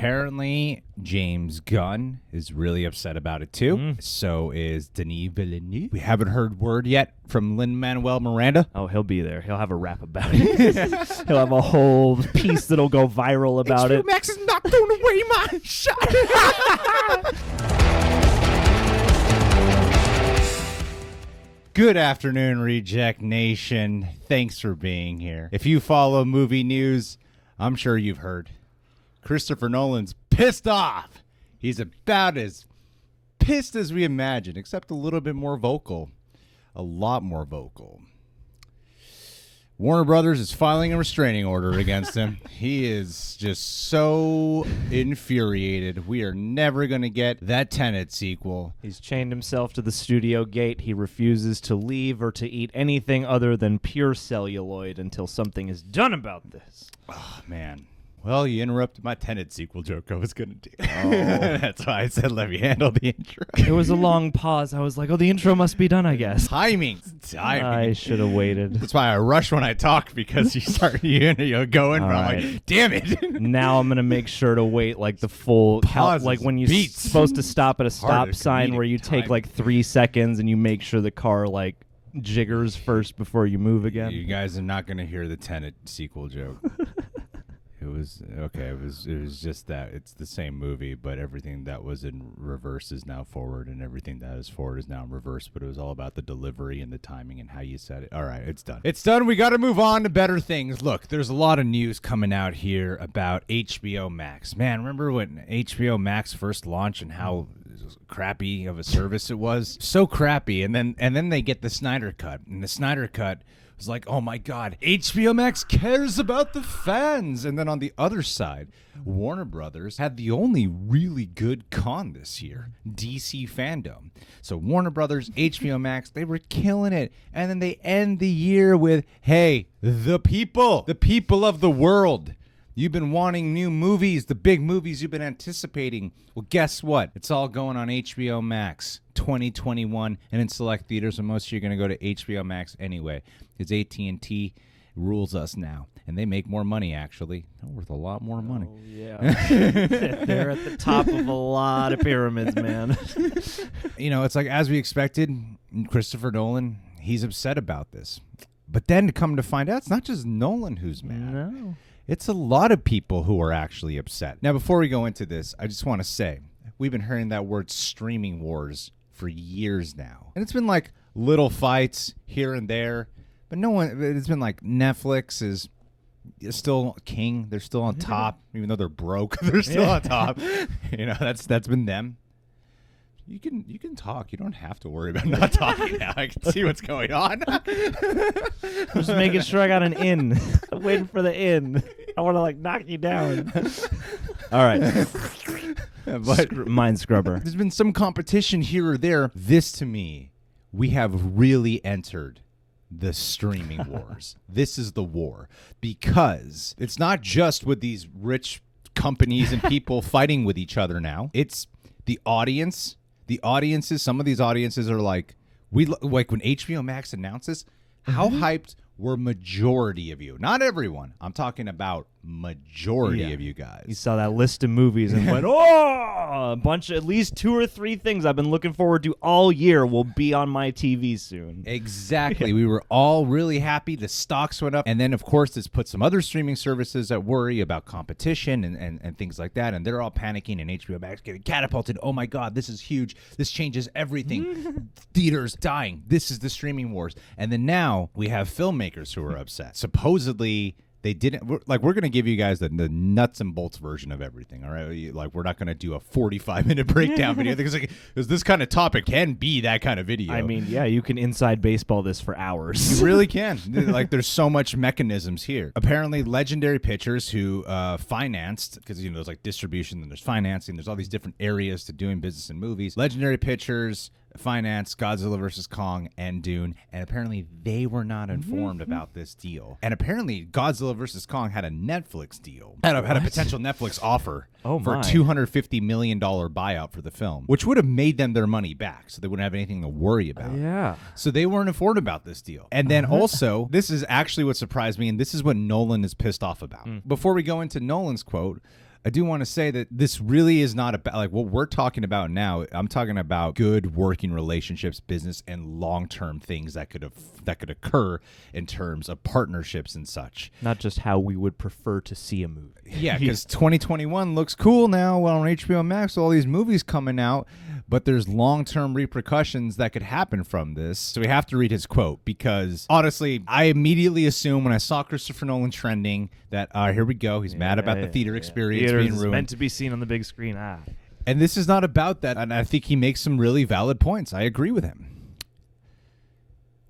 apparently James Gunn is really upset about it too. So is Denis Villeneuve. We haven't heard word yet from Lin-Manuel Miranda. Oh, he'll be there. He'll have a rap about it. He'll have a whole piece that'll go viral about it. HBO Max is not throwing away my shot. Good afternoon, Reject Nation. Thanks for being here. If you follow movie news, I'm sure you've heard Christopher Nolan's pissed off. He's about as pissed as we imagine, except a little bit more vocal. A lot more vocal. Warner Brothers is filing a restraining order against him. He is just so infuriated. We are never going to get that Tenet sequel. He's chained himself to the studio gate. He refuses to leave or to eat anything other than pure celluloid until something is done about this. Oh, man. Well, you interrupted my Tenet sequel joke I was going to do. Oh. That's why I said let me handle the intro. It was a long pause. I was like, oh, the intro must be done, I guess. Timing. I should have waited. That's why I rush when I talk, because you start going, All but right. I'm like, damn it. Now I'm going to make sure to wait like the full Pauses, like when you're beats. supposed to stop at a stop Harder sign comedic where you take timing. like 3 seconds and you make sure the car like jiggers first before you move again. You guys are not going to hear the Tenet sequel joke. It was okay. It was just that it's the same movie, but everything that was in reverse is now forward, and everything that is forward is now in reverse. But it was all about the delivery and the timing and how you said it. All right, it's done. It's done. We got to move on to better things. Look, there's a lot of news coming out here about HBO Max. Man, remember when HBO Max first launched and how crappy of a service it was? So crappy, and then they get the Snyder Cut, and the Snyder Cut was like, oh my God, HBO Max cares about the fans. And then on the other side, Warner Brothers had the only really good con this year, DC fandom. So Warner Brothers, HBO Max, they were killing it. And then they end the year with, hey, the people of the world. You've been wanting new movies, the big movies you've been anticipating. Well, guess what? It's all going on HBO Max 2021 and in select theaters, and most of you are going to go to HBO Max anyway, because AT&T rules us now, and they make more money, actually. They're worth a lot more money. Oh, yeah. They're at the top of a lot of pyramids, man. You know, it's like, as we expected, Christopher Nolan, he's upset about this. But then to come to find out, it's not just Nolan who's mad. No. It's a lot of people who are actually upset. Now, before we go into this, I just want to say, we've been hearing that word streaming wars for years now. And it's been like little fights here and there. But no one, it's been like Netflix is still king. They're still on top. Even though they're broke, they're still on top. You know, that's been them. You can talk. You don't have to worry about not talking now. I can see what's going on. I'm just making sure I got an in. I'm waiting for the in. I want to like knock you down. All right. But Mind scrubber. there's been some competition here or there. This, to me, we have really entered the streaming wars. This is the war, because it's not just with these rich companies and people fighting with each other now. It's the audience. The audiences, some of these audiences are like, like when HBO Max announces, how hyped were majority of you? Not everyone. I'm talking about majority of you guys. You saw that list of movies and went, oh, a bunch of at least 2 or 3 things I've been looking forward to all year will be on my TV soon. Exactly. We were all really happy. The stocks went up. And then, of course, this put some other streaming services at worry about competition and things like that. And they're all panicking, and HBO Max getting catapulted. Oh, my God, this is huge. This changes everything. Theaters dying. This is the streaming wars. And then now we have filmmakers who are upset. Supposedly, they didn't, we're going to give you guys the nuts and bolts version of everything, all right? Like, we're not going to do a 45-minute breakdown video, because this kind of topic can be that kind of video. I mean, yeah, you can inside baseball this for hours. You really can. Like, there's so much mechanisms here. Apparently, Legendary Pictures, who financed, because, you know, there's like distribution and there's financing, there's all these different areas to doing business in movies. Legendary Pictures financed Godzilla vs. Kong and Dune, and apparently they were not informed about this deal. And apparently Godzilla vs. Kong had a Netflix deal, had a potential Netflix offer for a $250 million buyout for the film, which would have made them their money back, so they wouldn't have anything to worry about. Yeah. So they weren't informed about this deal. And then also, this is actually what surprised me, and this is what Nolan is pissed off about. Before we go into Nolan's quote, I do want to say that this really is not about like what we're talking about now. I'm talking about good working relationships, business, and long-term things that could occur in terms of partnerships and such. Not just how we would prefer to see a movie. Yeah, because 2021 looks cool now on HBO Max, all these movies coming out, but there's long-term repercussions that could happen from this. So we have to read his quote because, honestly, I immediately assumed when I saw Christopher Nolan trending that, here we go, he's mad about the theater experience Theater being is ruined. meant to be seen on the big screen. And this is not about that, and I think he makes some really valid points. I agree with him.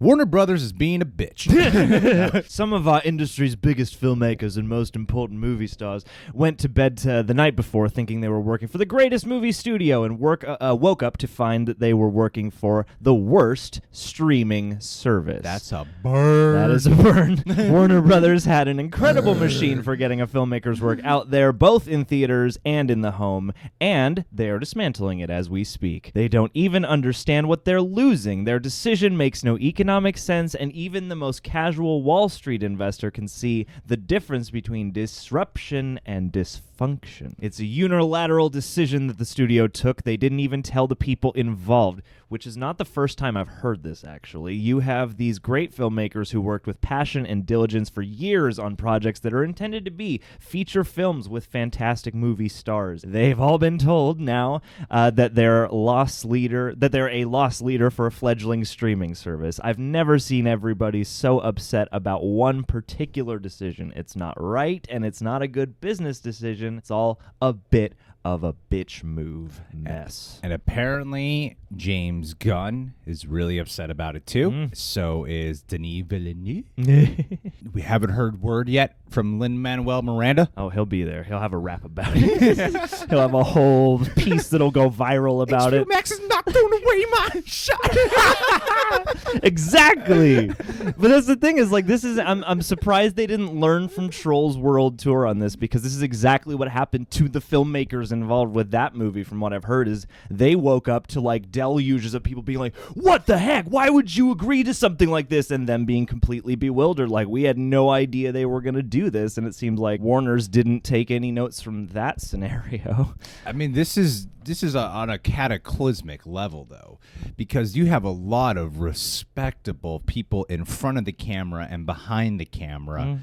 Warner Brothers is being a bitch. Some of our industry's biggest filmmakers and most important movie stars went to bed the night before thinking they were working for the greatest movie studio and woke up to find that they were working for the worst streaming service. That's a burn. That is a burn. Warner Brothers had an incredible machine for getting a filmmaker's work out there, both in theaters and in the home, and they are dismantling it as we speak. They don't even understand what they're losing. Their decision makes no economic sense, and even the most casual Wall Street investor can see the difference between disruption and dysfunction. It's a unilateral decision that the studio took. They didn't even tell the people involved, which is not the first time I've heard this, actually. You have these great filmmakers who worked with passion and diligence for years on projects that are intended to be feature films with fantastic movie stars. They've all been told now that they're a loss leader for a fledgling streaming service. I've never seen everybody so upset about one particular decision. It's not right, and it's not a good business decision. It's all a bit of a bitch move mess. And apparently James Gunn is really upset about it too. So is Denis Villeneuve. We haven't heard word yet from Lin-Manuel Miranda. Oh, he'll be there. He'll have a rap about it. He'll have a whole piece that'll go viral about it. HBO Max is not throwing away my shot. Exactly. But that's the thing is, like, this is I'm surprised they didn't learn from Trolls World Tour on this, because this is exactly what happened to the filmmakers involved with that movie. From what I've heard, is they woke up to like deluges of people being like, what the heck, why would you agree to something like this, and them being completely bewildered, like, we had no idea they were going to do this. And it seems like Warner's didn't take any notes from that scenario. I mean, this is on a cataclysmic level, though, because you have a lot of respectable people in front of the camera and behind the camera.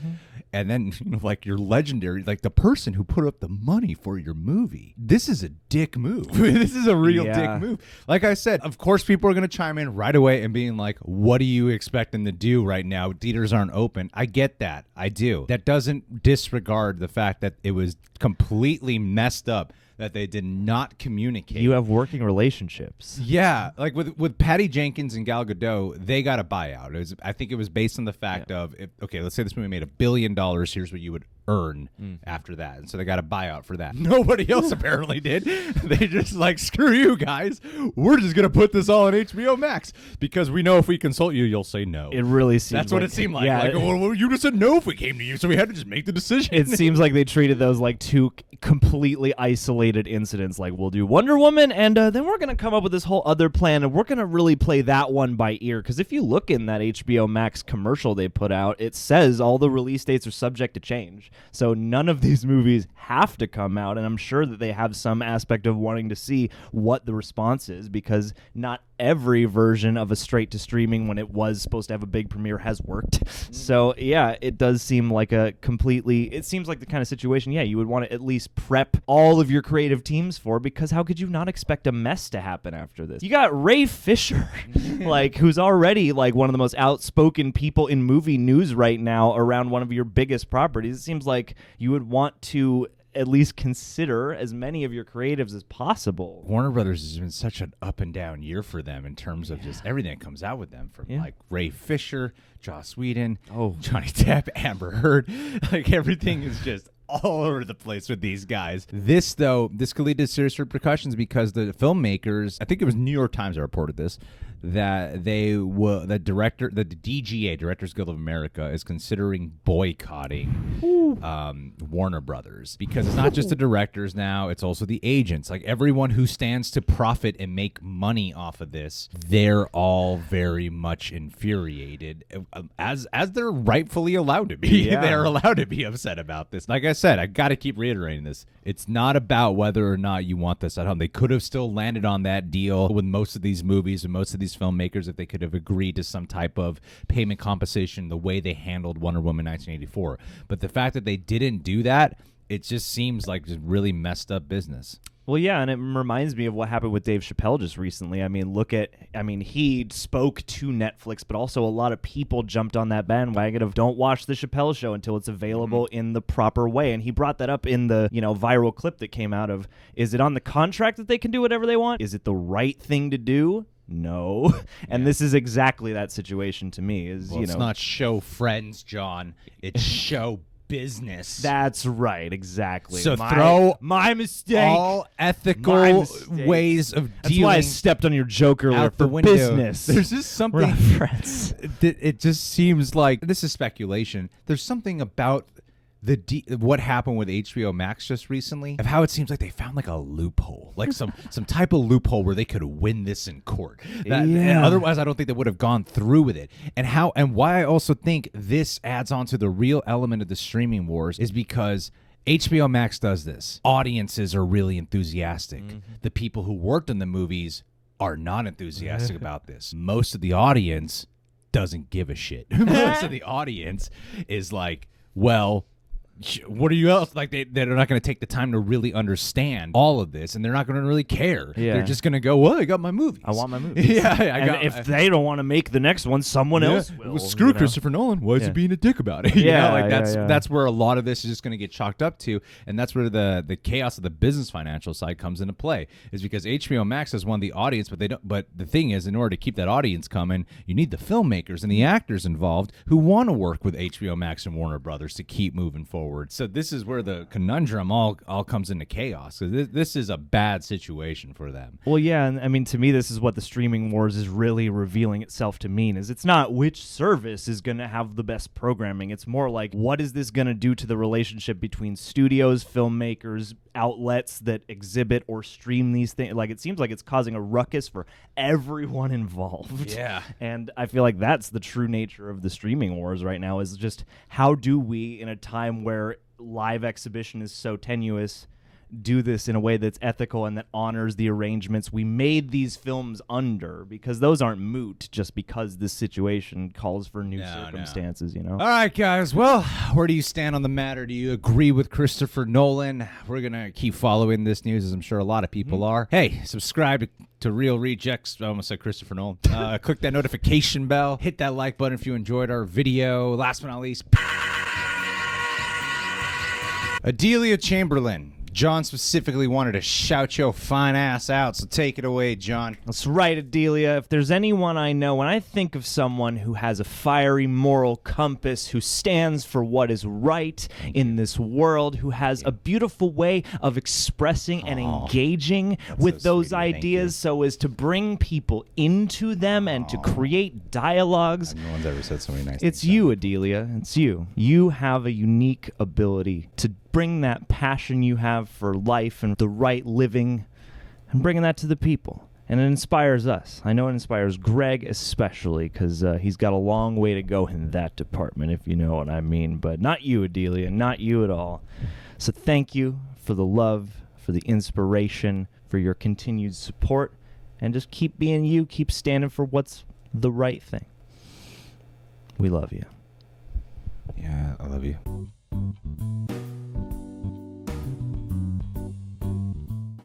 And then, like, your legendary, like, the person who put up the money for your movie. This is a dick move. This is a real dick move. Like I said, of course, people are going to chime in right away and being like, what are you expecting to do right now? Theaters aren't open. I get that. I do. That doesn't disregard the fact that it was completely messed up, that they did not communicate. You have working relationships. Yeah, like with Patty Jenkins and Gal Gadot, they got a buyout. I think it was based on the fact of, okay, let's say this movie made $1 billion. Here's what you would earn after that. And so they got a buyout for that. Nobody else apparently did. They just like, screw you guys. We're just going to put this all on HBO Max because we know if we consult you, you'll say no. It really seems That's what it seemed like. Yeah, like, well, you just said no if we came to you, so we had to just make the decision. It seems like they treated those like two completely isolated incidents. Like, we'll do Wonder Woman, and then we're going to come up with this whole other plan, and we're going to really play that one by ear. Because if you look in that HBO Max commercial they put out, it says all the release dates are subject to change. So none of these movies have to come out, and I'm sure that they have some aspect of wanting to see what the response is, because not every version of a straight to streaming when it was supposed to have a big premiere has worked. So yeah, it does seem like it seems like the kind of situation, you would want to at least prep all of your creative teams for, because how could you not expect a mess to happen after this? You got Ray Fisher, like, who's already like one of the most outspoken people in movie news right now around one of your biggest properties. It seems like you would want to at least consider as many of your creatives as possible. Warner Brothers has been such an up and down year for them in terms of just everything that comes out with them, from like Ray Fisher, Joss Whedon, Johnny Depp, Amber Heard. Like, everything is just all over the place with these guys. This could lead to serious repercussions, because the filmmakers, I think it was New York Times that reported this, that the DGA, Directors Guild of America, is considering boycotting Warner Brothers, because it's not just the directors now, it's also the agents. Like, everyone who stands to profit and make money off of this, they're all very much infuriated, as they're rightfully allowed to be. They're allowed to be upset about this. Like I said, I got to keep reiterating this. It's not about whether or not you want this at home. They could have still landed on that deal with most of these movies and most of these filmmakers if they could have agreed to some type of payment compensation the way they handled Wonder Woman 1984. But the fact that they didn't do that, it just seems like just really messed up business. Well, yeah, and it reminds me of what happened with Dave Chappelle just recently. I mean, he spoke to Netflix, but also a lot of people jumped on that bandwagon of don't watch the Chappelle show until it's available in the proper way. And he brought that up in the, viral clip that came out of, is it on the contract that they can do whatever they want? Is it the right thing to do? No. And this is exactly that situation to me. It's not show friends, John. It's show business. That's right, exactly. So throw my mistake. All ethical ways of dealing. That's why I stepped on your joke earlier for window. Business. There's just something. We're not friends. It just seems like this is speculation. There's something about what happened with HBO Max just recently of how it seems like they found like a loophole, like some type of loophole where they could win this in court. And otherwise, I don't think they would have gone through with it. And why I also think this adds on to the real element of the streaming wars is because HBO Max does this. Audiences are really enthusiastic. The people who worked on the movies are not enthusiastic about this. Most of the audience doesn't give a shit. Most of the audience is like, well, what are you else like? They're not going to take the time to really understand all of this, and they're not going to really care. Yeah. They're just going to go, well, I got my movies. I want my movies. If they don't want to make the next one, someone else will. Well, screw Christopher Nolan. Why is he being a dick about it? That's where a lot of this is just going to get chalked up to, and that's where the chaos of the business financial side comes into play. Is because HBO Max has won the audience, but they don't. But the thing is, in order to keep that audience coming, you need the filmmakers and the actors involved who want to work with HBO Max and Warner Brothers to keep moving forward. So this is where the conundrum all comes into chaos. So this is a bad situation for them. Well, yeah, and I mean, to me, this is what the streaming wars is really revealing itself to mean. Is it's not which service is going to have the best programming. It's more like, what is this going to do to the relationship between studios, filmmakers, outlets that exhibit or stream these things? Like, it seems like it's causing a ruckus for everyone involved. Yeah. And I feel like that's the true nature of the streaming wars right now, is just how do we, in a time where live exhibition is so tenuous, do this in a way that's ethical and that honors the arrangements we made these films under, because those aren't moot just because this situation calls for new circumstances, All right, guys. Well, where do you stand on the matter? Do you agree with Christopher Nolan? We're going to keep following this news, as I'm sure a lot of people are. Hey, subscribe to Real Rejects. I almost said Christopher Nolan. Click that notification bell. Hit that like button if you enjoyed our video. Last but not least, Adelia Chamberlain. John specifically wanted to shout your fine ass out, so take it away, John. That's right, Adelia. If there's anyone I know, when I think of someone who has a fiery moral compass, who stands for what is right in this world, who has a beautiful way of expressing and engaging with those ideas so as to bring people into them and to create dialogues. No one's ever said so many nice things. It's you, Adelia. It's you. You have a unique ability to bring that passion you have for life and the right living and bringing that to the people. And it inspires us. I know it inspires Greg especially, because he's got a long way to go in that department, if you know what I mean. But not you, Adelia, not you at all. So thank you for the love, for the inspiration, for your continued support, and just keep being you, keep standing for what's the right thing. We love you. Yeah, I love you.